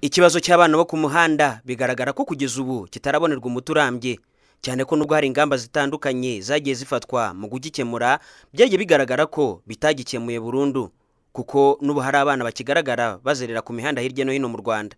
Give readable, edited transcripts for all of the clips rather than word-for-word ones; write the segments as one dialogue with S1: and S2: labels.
S1: Ikibazo cy'abana bo ku muhanda bigaragara ko kugeza ubu kitarabonerwa umuti urambye, cyane ko nubwo hari ingamba zitandukanye zagiye zifatwa mu kugikemura, byagiye bigaragara ko bitagikemuye burundu, kuko n'ubu hari abana bakigaragara bazerera ku mihanda hirya no hino mu Rwanda.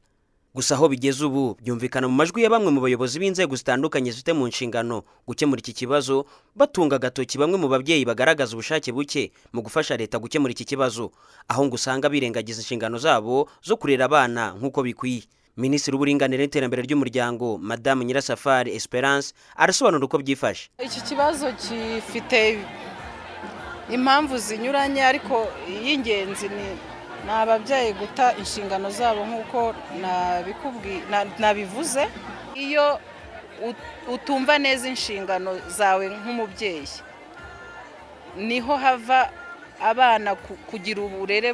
S1: Gusa aho bigeze ubu byumvikana mu majwi ya bamwe mu bayobozi b'inzego zitandukanye zifite mu nshingano gukemura iki kibazo, batunga agatoki bamwe mu babyeyi bagaragaza ubushake buke mu gufasha leta gukemura iki kibazo, aho ngo usanga birengagiza inshingano zabo zo kurera abana nk'uko bikwiye. Minisitiri w'Uburinganire n'Iterambere ry'Umuryango Madame Nyirasafari Esperance arasobanura uko byifashe.
S2: Iki kibazo gifite impamvu zinyuranye, ariko y'ingenzi ni ababyeyi guta inshingano zabo nk'uko nabivuze. Iyo utumva neza inshingano zawe nk'umubyeyi, niho hava abana kugira uburere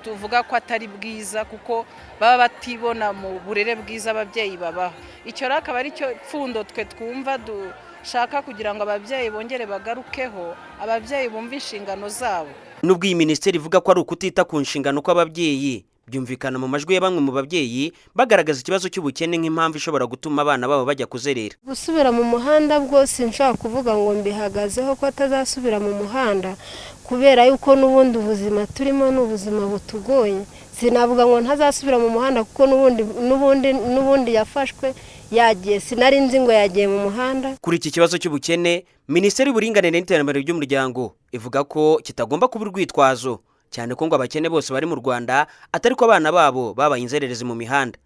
S2: tuvuga ko atari bwiza, kuko baba batibona mu burere bwiza ababyeyi babaho. Icyo rero akaba ari cyo pfundo twe twumva dushaka, kugira ngo ababyeyi bongere bagarukeho, ababyeyi bumve inshingano zabo.
S1: Nubwo iyi minisiteri ivuga ko ari ukutita ku nshingano kw'ababyeyi, byumvikana mu majwi ya bamwe mu babyeyi bagaragaza ikibazo cy'ubukene nk'impamvu ishobora gutuma abana babo bajya kuzerera.
S3: Gusubira mu muhanda bwose nshaka kuvuga ngo mbihagazeho ko atazasubira mu muhanda, kubera yuko n'ubundi ubuzima turimo ni ubuzima butugoye. Sinavuga ngo ntazasubira mu muhanda kuko n'ubundi yafashwe yagiye, sinari nzi ngo yagiye mu muhanda.
S1: Kuri iki kibazo cy'ubukene, Minisiteri y'Uburinganire n'Iterambere ry'Umuryango ivuga ko kitagomba kuba urwitwazo, cyane ko ngo abakene bose bari mu Rwanda atari ko abana babo babaye inzererezi mu mihanda.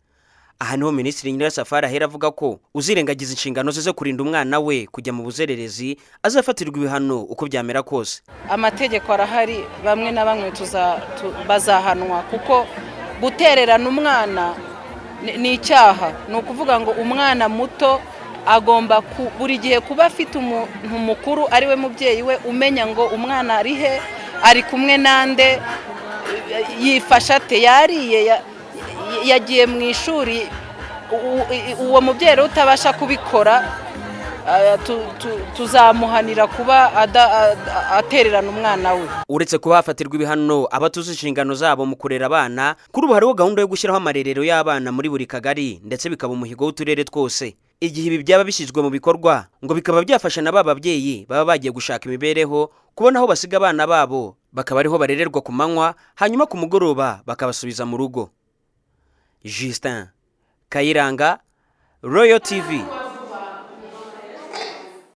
S1: Aha niho Minisitiri Nyirasafari ahera avuga ko uzirengagiza inshingano ze zo kurinda umwana we kujya mu buzererezi azafatirwa ibihano uko byamera kose.
S2: Amategeko arahari, bamwe na bamwe bazahanwa, kuko gutererana umwana ni icyaha. Ni ukuvuga ngo umwana muto agomba buri gihe kuba afite umuntu mukuru ari we mubyeyi we, umenya ngo umwana ari he, ari kumwe nande, yifasha ate, yariye, yagiye mu ishuri. Uwo mubyeyi utabasha kubikora tuzamuhanira kuba atererana umwana we.
S1: Uretse kuba hafatirwa ibihano abatuze inshingano zabo mu kurera abana, kuri ubu hariho gahunda yo gushyiraho amarerero y'abana muri buri kagari, ndetse bikaba umuhigo w'uturere twose. Igihe ibi byaba bishyizwe mu bikorwa, ngo bikaba byafasha na ba babyeyi baba bagiye gushaka imibereho kubona aho basiga abana babo, bakaba ariho barererwa ku manywa, hanyuma ku mugoroba bakabasubiza mu rugo. Justin Kayiranga, Royal TV.